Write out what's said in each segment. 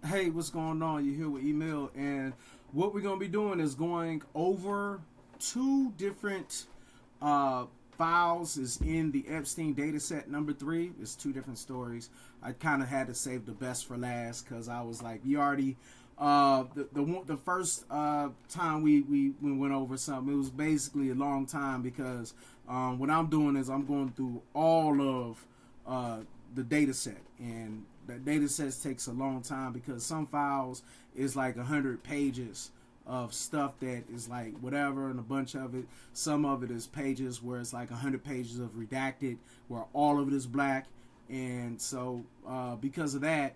Hey, what's going on? You're here with Email, and what we're going to be doing is going over two different files is in the Epstein dataset number 3. It's two different stories. I kind of had to save the best for last because I was like, you already the first time we went over something, it was basically a long time because what I'm doing is I'm going through all of the data set, and that data set takes a long time because some files is like 100 pages of stuff that is like whatever, and a bunch of it, some of it is pages where it's like 100 pages of redacted where all of it is black. And so because of that,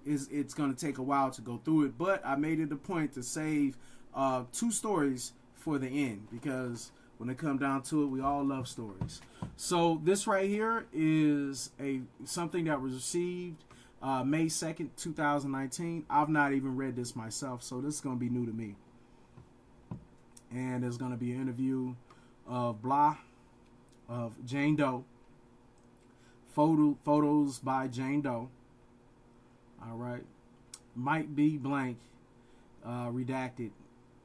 it's going to take a while to go through it, but I made it a point to save two stories for the end because when it comes down to it, we all love stories. So this right here is something that was received May 2nd, 2019. I've not even read this myself, so this is going to be new to me. And there's going to be an interview of Jane Doe. Photos by Jane Doe. All right. Might be blank. Redacted.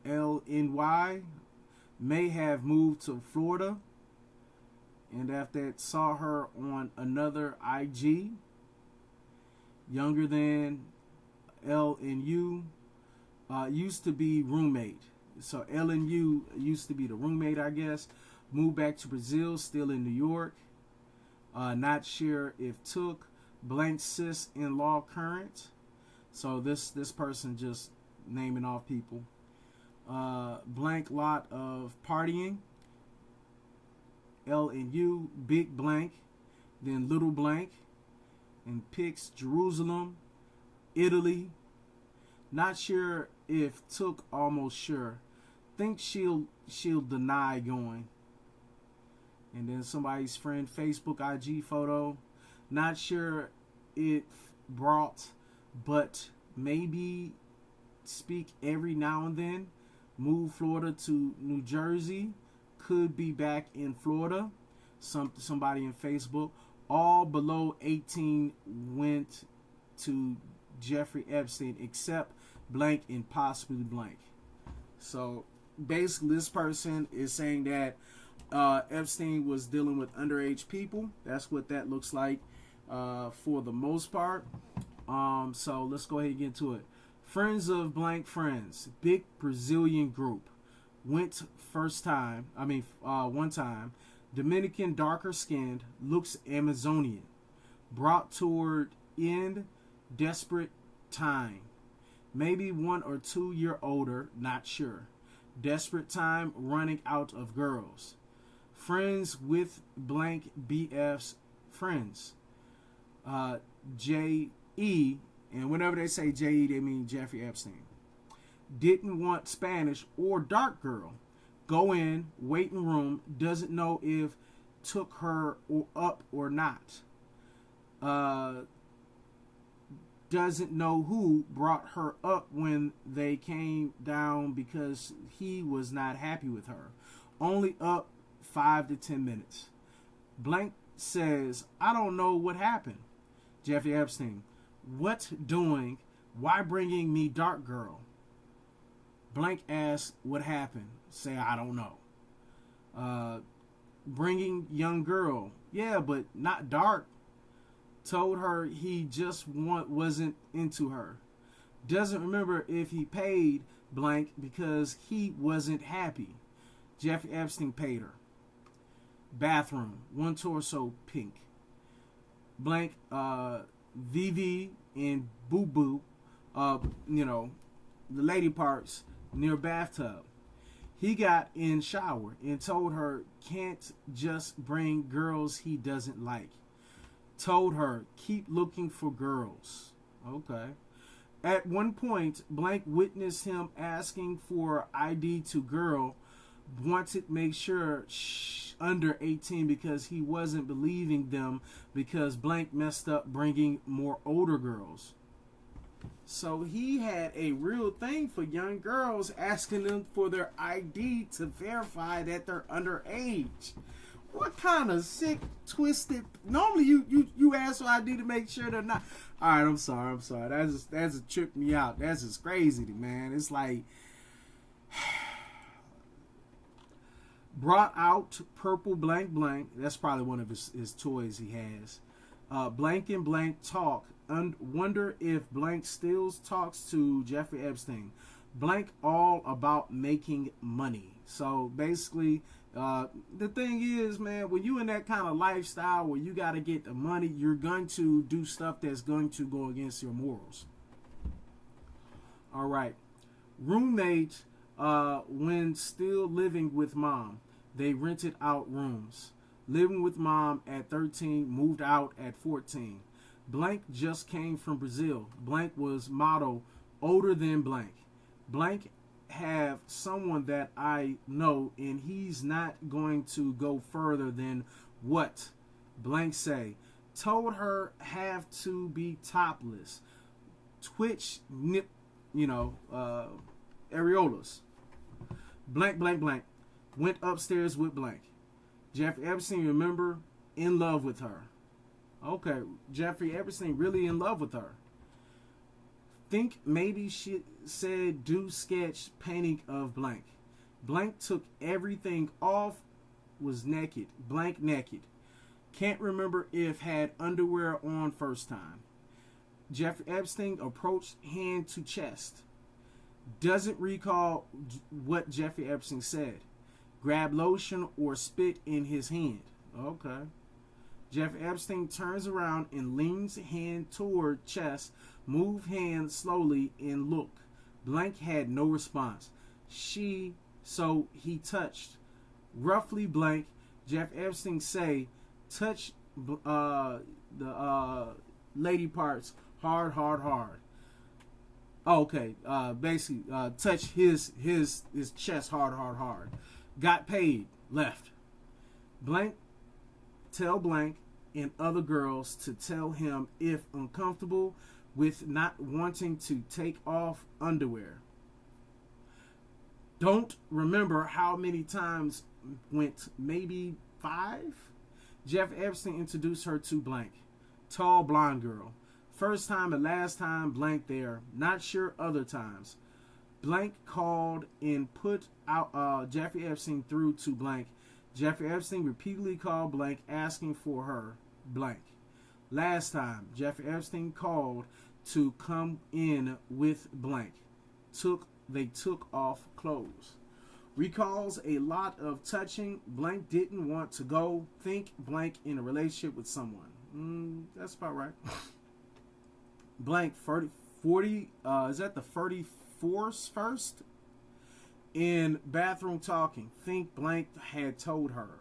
LNY may have moved to Florida, and after that saw her on another IG. Younger than L and U, used to be roommate. So L and U used to be the roommate, I guess. Moved back to Brazil, still in New York. Not sure if took. Blank sis-in-law current. So this person just naming off people. Blank lot of partying. L and U, big blank, then little blank. And picks Jerusalem, Italy. Not sure if took, almost sure. Think she'll deny going. And then somebody's friend Facebook IG photo. Not sure if brought, but maybe speak every now and then. Move Florida to New Jersey. Could be back in Florida. Somebody in Facebook. All below 18 went to Jeffrey Epstein except blank and possibly blank. So basically this person is saying that Epstein was dealing with underage people. That's what that looks like for the most part. So let's go ahead and get into it. Friends of blank friends. Big Brazilian group. Went one time. Dominican, darker skinned, looks Amazonian. Brought toward end, desperate time. Maybe 1 or 2 year older, not sure. Desperate time, running out of girls. Friends with blank BF's friends. J.E., and whenever they say J.E., they mean Jeffrey Epstein. Didn't want Spanish or dark girl. Go in, waiting room, doesn't know if took her up or not. Doesn't know who brought her up when they came down because he was not happy with her. Only up 5 to 10 minutes. Blank says, I don't know what happened. Jeffrey Epstein, what doing? Why bringing me dark girl? Blank asks what happened. Say, I don't know. Bringing young girl. Yeah, but not dark. Told her he just wasn't into her. Doesn't remember if he paid blank because he wasn't happy. Jeffrey Epstein paid her. Bathroom. One torso pink. Blank VV and Boo Boo. The lady parts. near bathtub. He got in shower and told her can't just bring girls he doesn't like. Told her keep looking for girls. Okay. At one point, Blank witnessed him asking for ID to girl, wanted to make sure under 18 because he wasn't believing them because Blank messed up bringing more older girls. So he had a real thing for young girls, asking them for their ID to verify that they're underage. What kind of sick, twisted? Normally, you ask for ID to make sure they're not. All right, I'm sorry. That's just tripped me out. That's just crazy, man. It's like brought out purple blank blank. That's probably one of his toys he has. Blank and blank talk. Wonder if blank still talks to Jeffrey Epstein. Blank all about making money. So basically, the thing is, man, when you in that kind of lifestyle where you got to get the money, you're going to do stuff that's going to go against your morals. All right. Roommate, when still living with mom, they rented out rooms. Living with mom at 13, moved out at 14. Blank just came from Brazil. Blank was model, older than blank. Blank have someone that I know, and he's not going to go further than what blank say. Told her have to be topless. Twitch nip, areolas. Blank, blank, blank. Went upstairs with blank. Jeffrey Epstein, remember, in love with her. Okay, Jeffrey Epstein really in love with her. Think maybe she said do sketch painting of blank. Blank took everything off, was naked. Blank naked. Can't remember if had underwear on first time. Jeffrey Epstein approached hand to chest. Doesn't recall what Jeffrey Epstein said. Grab lotion or spit in his hand. Okay. Jeffrey Epstein turns around and leans hand toward chest, move hand slowly and look. Blank had no response. So he touched. Roughly blank, Jeff Epstein say, touch the lady parts hard. Oh, okay, basically touch his chest hard. Got paid, left. Blank tell blank and other girls to tell him if uncomfortable with not wanting to take off underwear. Don't remember how many times went, maybe 5. Jeff Epstein introduced her to blank. Tall blonde girl. First time and last time blank there. Not sure other times. Blank called and put out Jeffrey Epstein through to blank. Jeffrey Epstein repeatedly called blank asking for her blank. Last time Jeffrey Epstein called to come in with blank. They took off clothes. Recalls a lot of touching. Blank didn't want to go. Think blank in a relationship with someone. That's about right. Blank 40 is that the 34th first? In bathroom talking. Think blank had told her.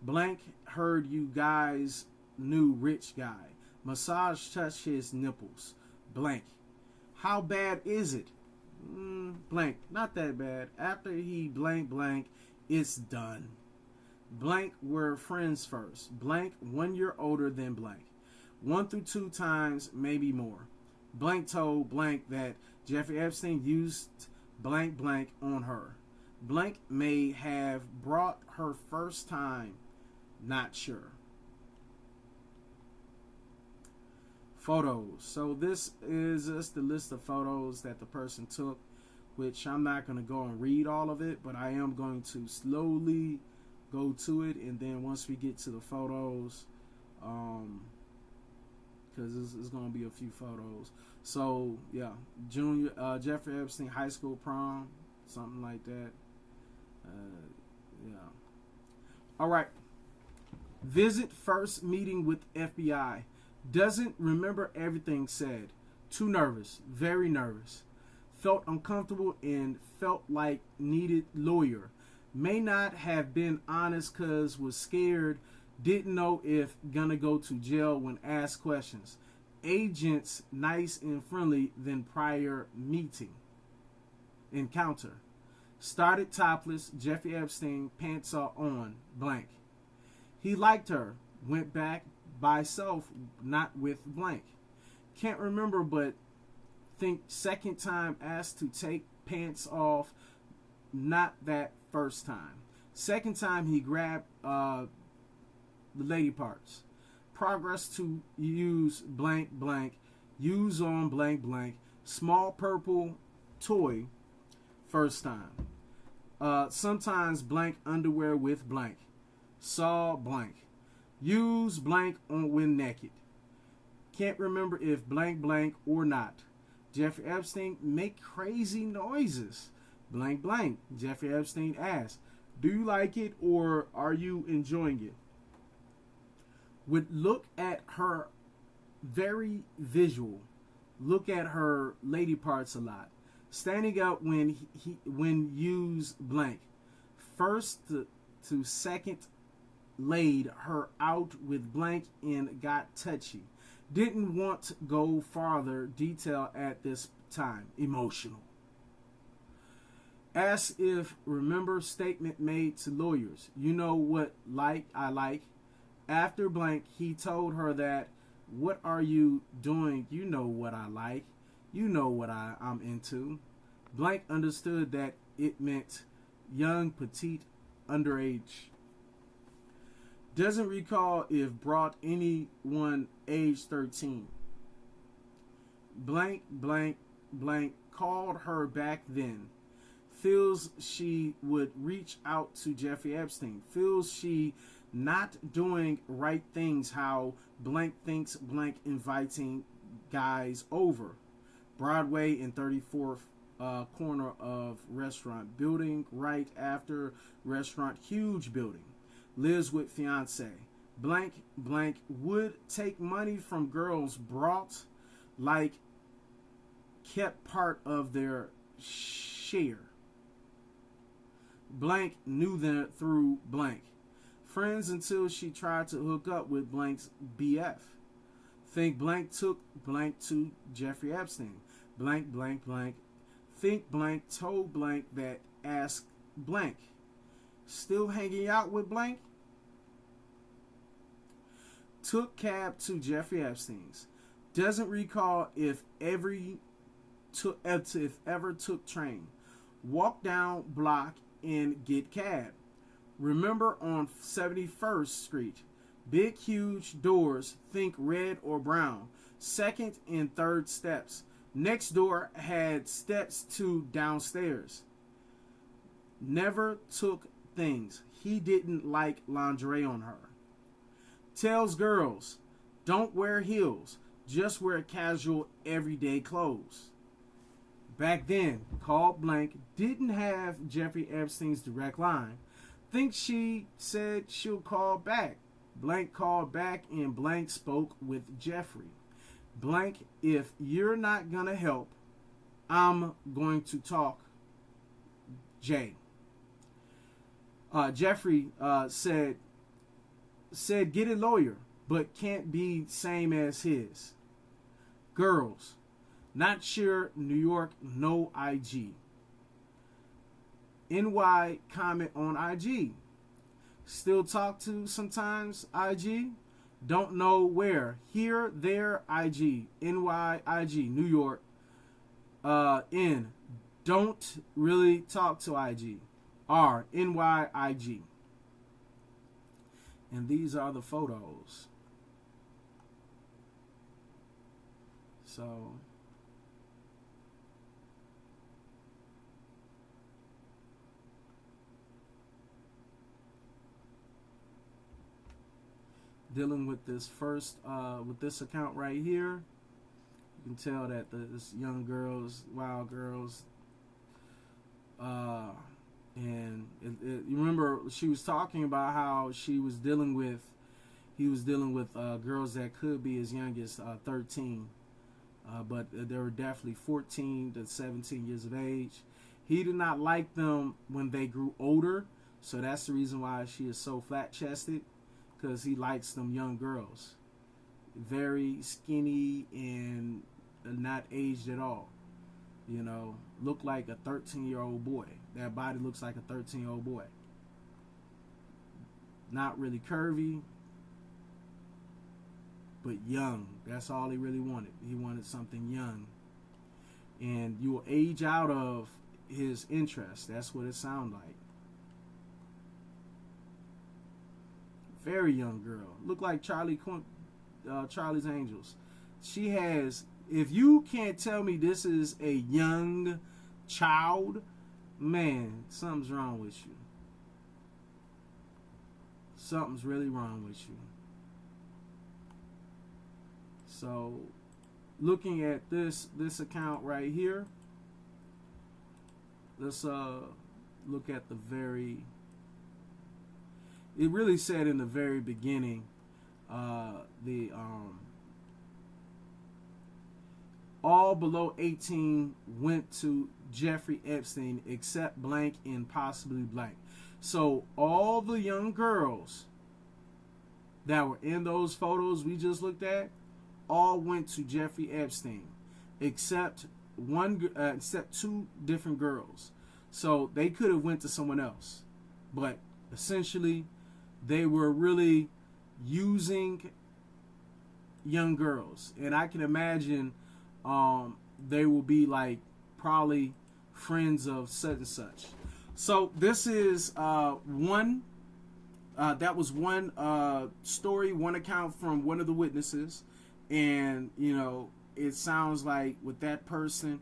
Blank heard you guys knew rich guy. Massage touched his nipples. Blank. How bad is it? Blank. Not that bad. After he blank, it's done. Blank were friends first. Blank 1 year older than blank. 1 through 2 times, maybe more. Blank told blank that Jeffrey Epstein used blank on her. Blank may have brought her first time. Not sure. Photos. So this is just the list of photos that the person took, which I'm not going to go and read all of it, but I am going to slowly go to it, and then once we get to the photos, because it's going to be a few photos. So yeah, Jeffrey Epstein high school prom, something like that. Yeah. All right. Visit first meeting with FBI. Doesn't remember everything said. Too nervous. Very nervous. felt uncomfortable and felt like needed lawyer. May not have been honest cause was scared, didn't know if gonna go to jail when asked questions. Agents nice and friendly than prior meeting. Encounter. Started topless, Jeffrey Epstein, pants are on, blank. He liked her, went back by self, not with blank. Can't remember, but think second time asked to take pants off, not that first time. Second time he grabbed the lady parts. Progress to use blank blank, use on blank blank, small purple toy, first time. Sometimes blank underwear with blank. Saw blank. Use blank on when naked. Can't remember if blank blank or not. Jeffrey Epstein make crazy noises. Blank blank. Jeffrey Epstein asked, do you like it or are you enjoying it? Would look at her very visual. Look at her lady parts a lot. Standing up when use blank. First to second laid her out with blank and got touchy. Didn't want to go farther detail at this time. Emotional. Asked if remember statement made to lawyers. You know what I like. After blank, he told her that, what are you doing? You know what I like. You know what I'm into. Blank understood that it meant young, petite, underage. Doesn't recall if brought anyone age 13. Blank, blank, blank called her back then. Feels she would reach out to Jeffrey Epstein. Feels she not doing right things how blank thinks blank inviting guys over. Broadway and 34th corner of restaurant. Building right after restaurant. Huge building. Lives with fiance. Blank blank would take money from girls brought like kept part of their share. Blank knew them through blank. Friends until she tried to hook up with blank's BF. Think blank took blank to Jeffrey Epstein. Blank blank blank. Think blank told blank that asked blank. Still hanging out with blank? Took cab to Jeffrey Epstein's. Doesn't recall if ever took train. Walk down block and get cab. Remember on 71st Street. Big huge doors, think red or brown. Second and third steps. Next door had steps to downstairs. Never took things. He didn't like lingerie on her. Tells girls, don't wear heels. Just wear casual everyday clothes. Back then, called blank, didn't have Jeffrey Epstein's direct line. Think she said she'll call back. Blank called back and blank spoke with Jeffrey. Blank, if you're not gonna help, I'm going to talk. Jay. Jeffrey said get a lawyer, but can't be same as his. Girls. Not sure, New York, no IG. NY comment on IG. Still talk to sometimes IG. Don't know where. Here, there, IG. NY, IG. New York. N. Don't really talk to IG. R. NY, IG. And these are the photos. So dealing with this first with this account right here, you can tell that this young girls, wild girls, and you remember she was talking about how he was dealing with girls that could be as young as 13, but they were definitely 14 to 17 years of age. He did not like them when they grew older, so that's the reason why she is so flat-chested, because he likes them young girls. Very skinny and not aged at all. You know, look like a 13-year-old boy. That body looks like a 13-year-old boy. Not really curvy, but young. That's all he really wanted. He wanted something young. And you will age out of his interest. That's what it sounds like. Very young girl. Look like Charlie's Angels. She has, if you can't tell me this is a young child, man, something's wrong with you. Something's really wrong with you. So, looking at this account right here, let's look at the very. It really said in the very beginning, all below 18 went to Jeffrey Epstein except blank and possibly blank. So all the young girls that were in those photos we just looked at all went to Jeffrey Epstein except two different girls. So they could have went to someone else, but essentially they were really using young girls. And I can imagine they will be like probably friends of such and such. So this is one that was one story, one account from one of the witnesses. And you know, it sounds like with that person,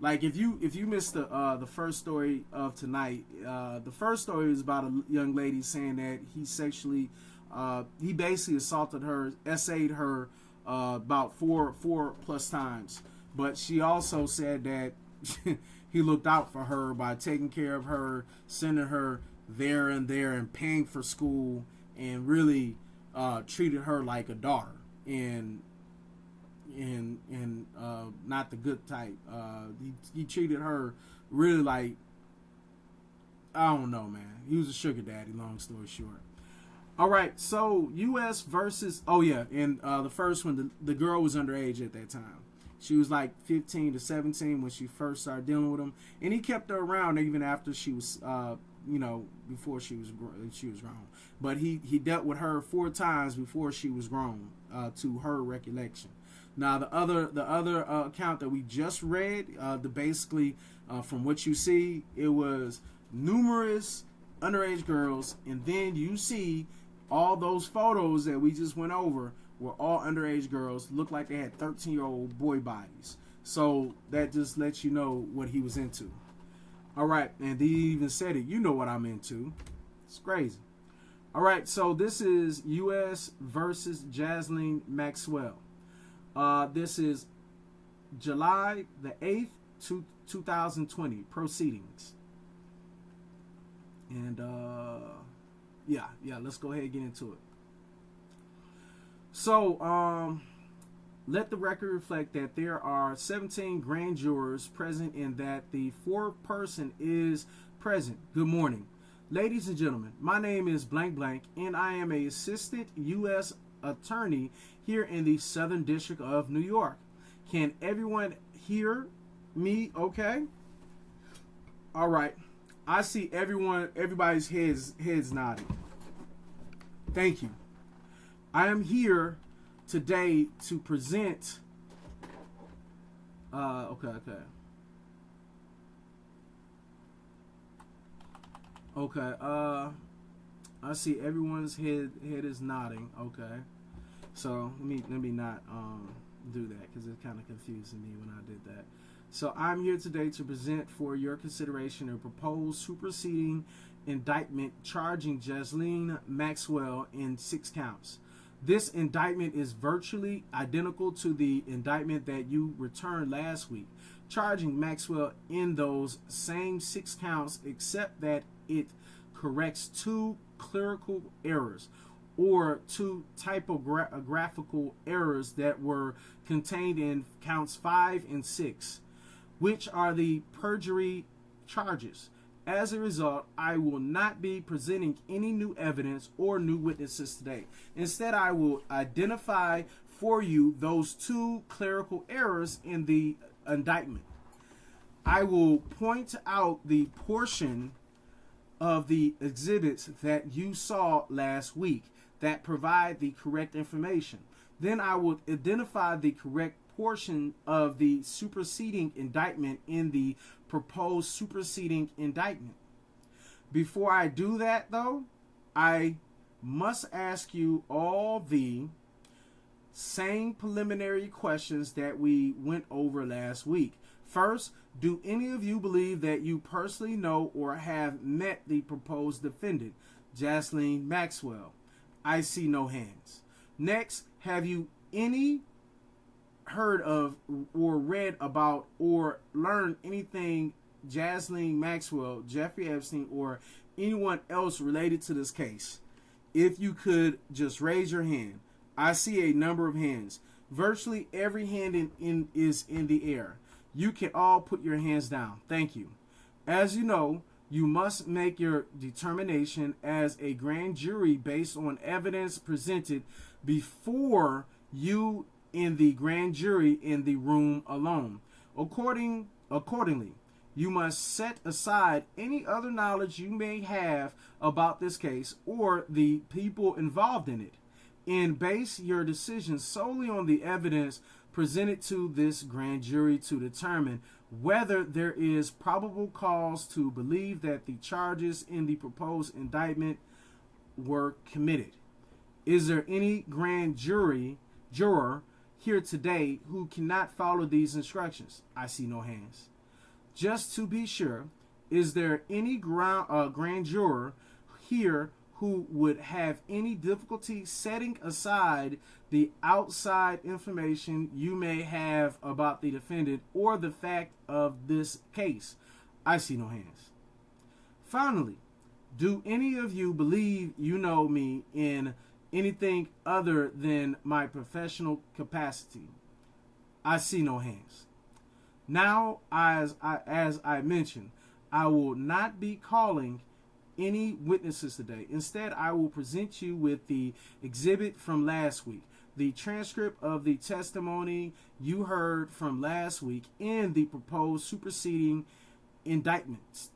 like if you missed the first story of tonight, the first story was about a young lady saying that he basically assaulted her, essayed her about four plus times. But she also said that he looked out for her by taking care of her, sending her there and paying for school, and really treated her like a daughter, and not the good type. He treated her really like, I don't know, man. He was a sugar daddy, long story short. All right, so U.S. versus, oh yeah, and the first one, the girl was underage at that time. She was like 15 to 17 when she first started dealing with him, and he kept her around even after she was, before she was grown. But he dealt with her 4 times before she was grown, to her recollection. Now the other account that we just read, basically from what you see, it was numerous underage girls, and then you see all those photos that we just went over were all underage girls, looked like they had 13-year-old boy bodies. So that just lets you know what he was into. All right, and he even said it. You know what I'm into. It's crazy. All right, so this is U.S. versus Jasleen Maxwell. This is July the 8th, 2020 proceedings. And yeah, let's go ahead and get into it. So, let the record reflect that there are 17 grand jurors present and that the 4th person is present. Good morning. Ladies and gentlemen, my name is blank blank, and I am an assistant U.S. attorney here in the Southern District of New York. Can everyone hear me okay? All right. I see everybody's heads nodding. Thank you. I am here today to present okay. I see everyone's head is nodding. Okay. So let me not do that because it's kind of confusing me when I did that. So I'm here today to present for your consideration a proposed superseding indictment charging Jasleen Maxwell in 6 counts. This indictment is virtually identical to the indictment that you returned last week, charging Maxwell in those same 6 counts, except that it corrects 2 clerical errors. or two typographical errors that were contained in counts 5 and 6, which are the perjury charges. As a result, I will not be presenting any new evidence or new witnesses today. Instead, I will identify for you those two clerical errors in the indictment. I will point out the portion of the exhibits that you saw last week that provide the correct information. Then I will identify the correct portion of the superseding indictment in the proposed superseding indictment. Before I do that, though, I must ask you all the same preliminary questions that we went over last week. First, do any of you believe that you personally know or have met the proposed defendant, Jasleen Maxwell? I see no hands. Next, have you heard of or read about or learned anything Jasleen Maxwell, Jeffrey Epstein, or anyone else related to this case? If you could just raise your hand. I see a number of hands. Virtually every hand is in the air. You can all put your hands down. Thank you. As you know, you must make your determination as a grand jury based on evidence presented before you in the grand jury in the room alone. Accordingly, you must set aside any other knowledge you may have about this case or the people involved in it, and base your decision solely on the evidence presented to this grand jury to determine whether there is probable cause to believe that the charges in the proposed indictment were committed. Is there any grand juror here today who cannot follow these instructions? I see no hands. Just to be sure, is there any grand juror here who would have any difficulty setting aside the outside information you may have about the defendant or the fact of this case? I see no hands. Finally, do any of you believe you know me in anything other than my professional capacity? I see no hands. Now, as I mentioned, I will not be calling any witnesses today. Instead, I will present you with the exhibit from last week, the transcript of the testimony you heard from last week, and the proposed superseding indictments.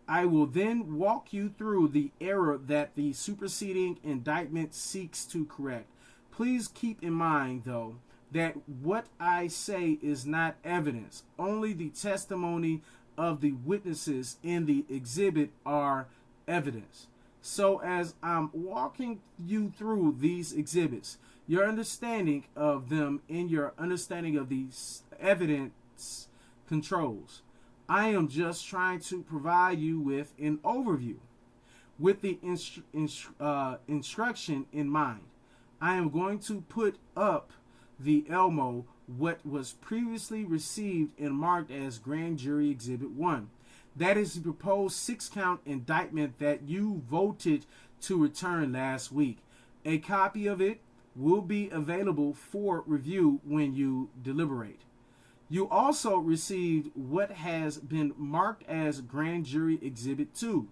I will then walk you through the error that the superseding indictment seeks to correct. Please keep in mind, though, that what I say is not evidence. Only the testimony of the witnesses in the exhibit are evidence. So as I'm walking you through these exhibits, your understanding of them and your understanding of these evidence controls, I am just trying to provide you with an overview with the instruction in mind. I am going to put up the Elmo what was previously received and marked as Grand Jury Exhibit 1. That is the proposed 6-count indictment that you voted to return last week. A copy of it will be available for review when you deliberate. You also received what has been marked as Grand Jury Exhibit 2,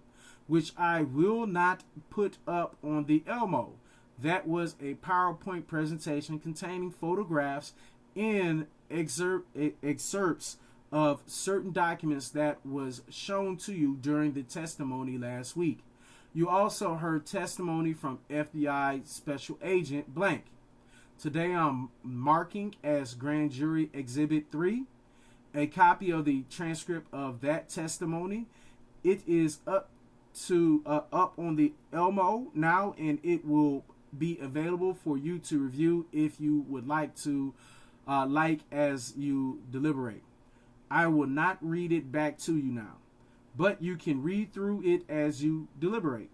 which I will not put up on the Elmo. That was a PowerPoint presentation containing photographs and excerpts of certain documents that was shown to you during the testimony last week. You also heard testimony from FBI Special Agent Blank. Today I'm marking as Grand Jury Exhibit 3 a copy of the transcript of that testimony. It is up on the Elmo now, and it will be available for you to review if you would like to, as you deliberate. I will not read it back to you now, but you can read through it as you deliberate.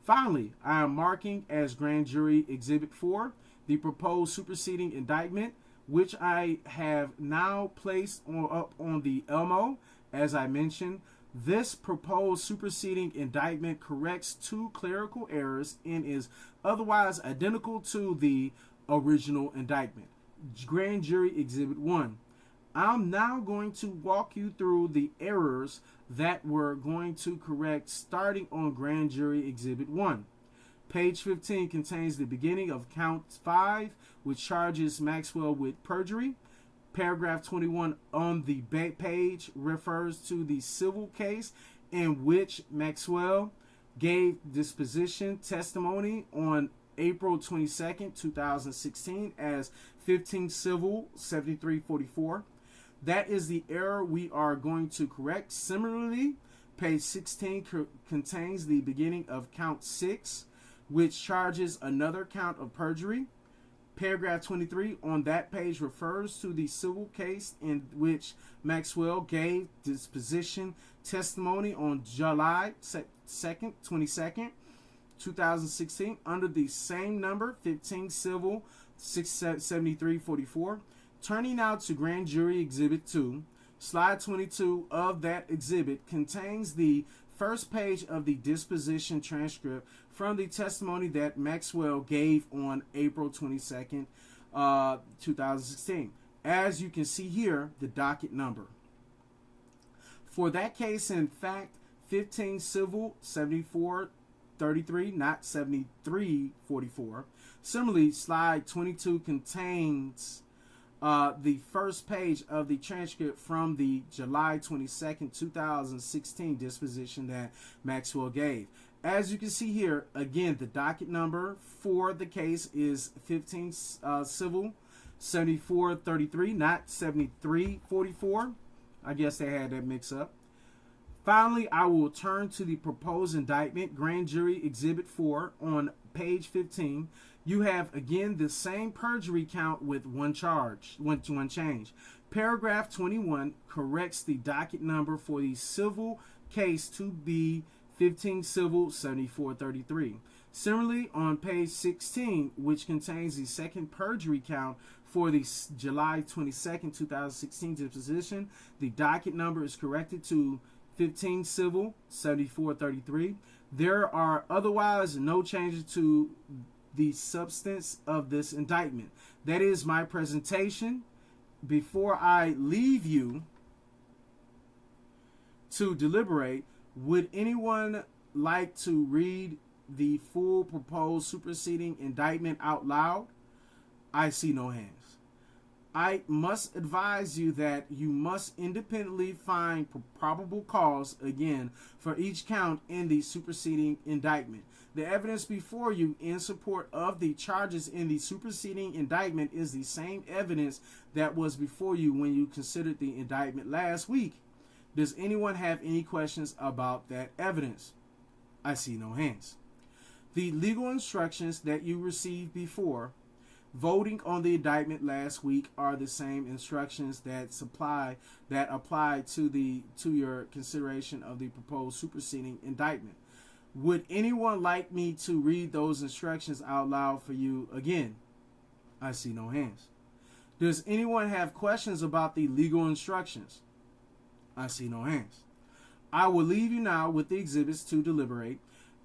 Finally, I am marking as Grand Jury Exhibit 4 the proposed superseding indictment, which I have now placed up on the Elmo. As I mentioned, This proposed superseding indictment corrects 2 clerical errors and is otherwise identical to the original indictment. Grand Jury Exhibit 1. I'm now going to walk you through the errors that we're going to correct starting on Grand Jury Exhibit 1. Page 15 contains the beginning of count 5, which charges Maxwell with perjury. Paragraph 21 on the page refers to the civil case in which Maxwell gave disposition testimony on April 22nd, 2016 as 15 Civil 7344. That is the error we are going to correct. Similarly, page 16 contains the beginning of count 6, which charges another count of perjury. Paragraph 23 on that page refers to the civil case in which Maxwell gave disposition testimony on July 22nd, 2016 under the same number, 15 Civil 67344. Turning now to Grand Jury Exhibit 2, slide 22 of that exhibit contains the first page of the disposition transcript from the testimony that Maxwell gave on April 22nd, 2016. As you can see here, the docket number. For that case, in fact, 15 Civil 7433, not 7344. Similarly, slide 22 contains the first page of the transcript from the July 22nd, 2016 disposition that Maxwell gave. As you can see here, again, the docket number for the case is 15 Civil 7433, not 7344. I guess they had that mix up. Finally, I will turn to the proposed indictment, Grand Jury Exhibit 4, on page 15. You have, again, the same perjury count with one change. Paragraph 21 corrects the docket number for the civil case to be 15 Civil 7433. Similarly, on page 16, which contains the second perjury count for the July 22nd, 2016 disposition, the docket number is corrected to 15 Civil 7433. There are otherwise no changes to the substance of this indictment. That is my presentation. Before I leave you to deliberate, would anyone like to read the full proposed superseding indictment out loud? I see no hands. I must advise you that you must independently find probable cause, again, for each count in the superseding indictment. The evidence before you in support of the charges in the superseding indictment is the same evidence that was before you when you considered the indictment last week. Does anyone have any questions about that evidence? I see no hands. The legal instructions that you received before voting on the indictment last week are the same instructions that apply to your consideration of the proposed superseding indictment. Would anyone like me to read those instructions out loud for you again? I see no hands. Does anyone have questions about the legal instructions? I see no hands. I will leave you now with the exhibits to deliberate.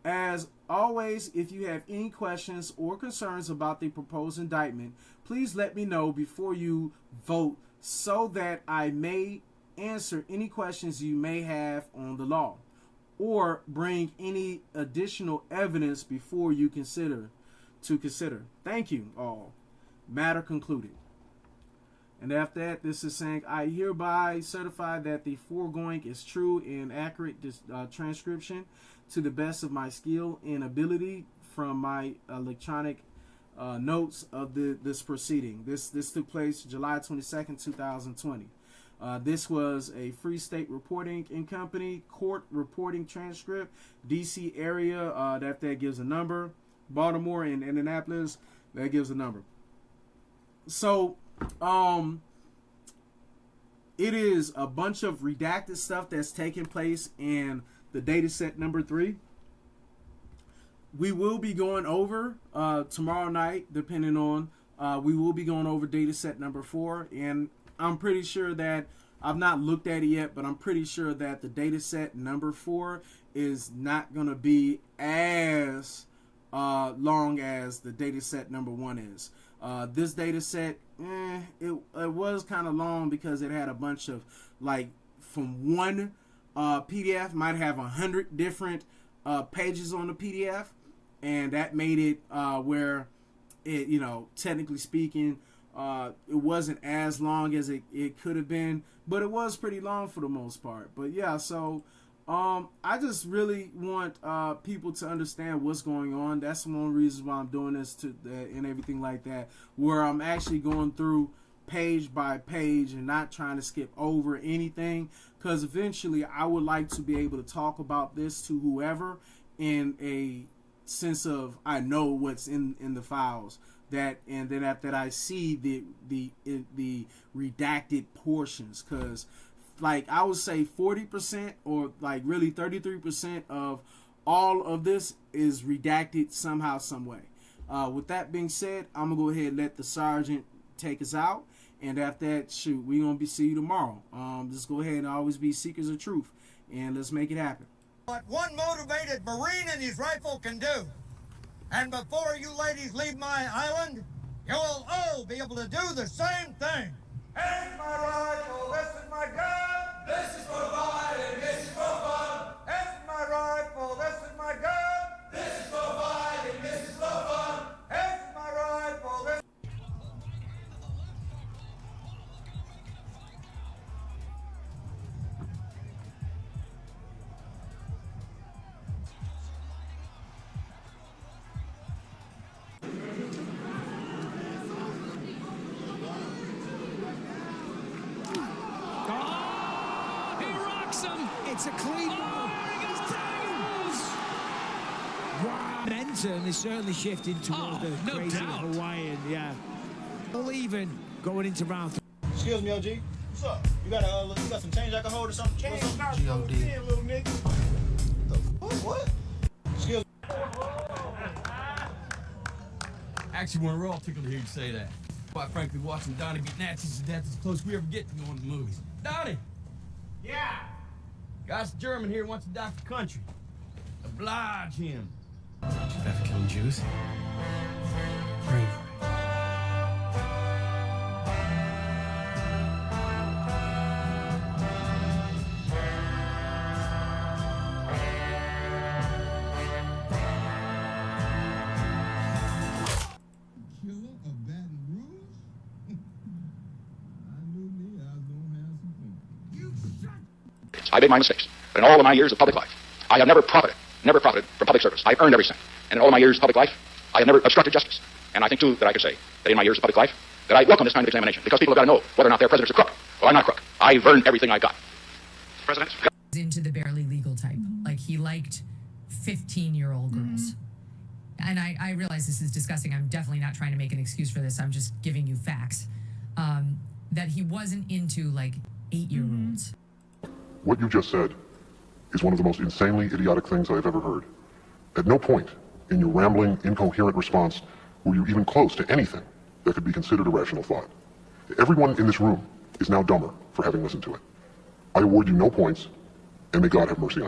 As always, if you have any questions or concerns about the proposed indictment, please let me know before you vote so that I may answer any questions you may have on the law or bring any additional evidence before you consider. Thank you all. Matter concluded. And after that, this is saying, I hereby certify that the foregoing is true and accurate transcription to the best of my skill and ability from my electronic notes of this proceeding. This took place July 22nd, 2020. This was a Free State Reporting and Company court reporting transcript. DC area, that gives a number. Baltimore and Indianapolis, that gives a number. So, it is a bunch of redacted stuff that's taking place in the Dataset number 3. We will be going over tomorrow night, depending on, we will be going over Dataset number 4, and I'm pretty sure that I've not looked at it yet, but I'm pretty sure that the data set number 4 is not going to be as long as the data set number 1 is. This data set, it was kind of long because it had a bunch of, like, from one PDF, might have 100 different pages on the PDF, and that made it where it, you know, technically speaking, it wasn't as long as it could have been, but it was pretty long for the most part. But yeah, so I just really want people to understand what's going on. That's one of the reasons why I'm doing this and everything like that, where I'm actually going through page by page and not trying to skip over anything, because eventually I would like to be able to talk about this to whoever in a sense of I know what's in the files, that, and then after that I see the redacted portions, because like I would say 40% or like really 33% of all of this is redacted somehow, some way. With that being said, I'm gonna go ahead and let the sergeant take us out, and after that, shoot, we're gonna see you tomorrow. Just go ahead and always be seekers of truth, and let's make it happen. What one motivated Marine and his rifle can do. And before you ladies leave my island, you will all be able to do the same thing. Here's my rifle, this is my gun. This is for fun and this is for fun. Here's my rifle, this is my gun. This is for fun and this is for fun. Here's my rifle, this. It's a clean ball. Wow. Momentum is certainly shifting towards the crazy Hawaiian, yeah. All even going into round 3. Excuse me, OG. What's up? You got some change I can hold or something? Change, G.O.D. little nigga. What? Excuse me. Actually, we're all tickled to hear you say that. Quite frankly, watching Donnie beat Nazis to death is as close as we ever get to going to the movies. Donnie! Yeah. Guy's German here wants to die for country. Oblige him. Ever killing Jews? Bravery. Killer of Baton Rouge? I knew me, I was gonna have some fun. You shut. I made my mistakes, but in all of my years of public life, I have never profited from public service. I've earned every cent. And in all of my years of public life, I have never obstructed justice. And I think, too, that I could say that in my years of public life, that I welcome this kind of examination, because people have got to know whether or not their president's a crook. Well, I'm not a crook. I've earned everything I got. President? Into the barely legal type. Like, he liked 15-year-old girls. And I realize this is disgusting. I'm definitely not trying to make an excuse for this. I'm just giving you facts. That he wasn't into, like, 8-year-olds. What you just said is one of the most insanely idiotic things I've ever heard. At no point in your rambling, incoherent response were you even close to anything that could be considered a rational thought. Everyone in this room is now dumber for having listened to it. I award you no points, and may God have mercy on you.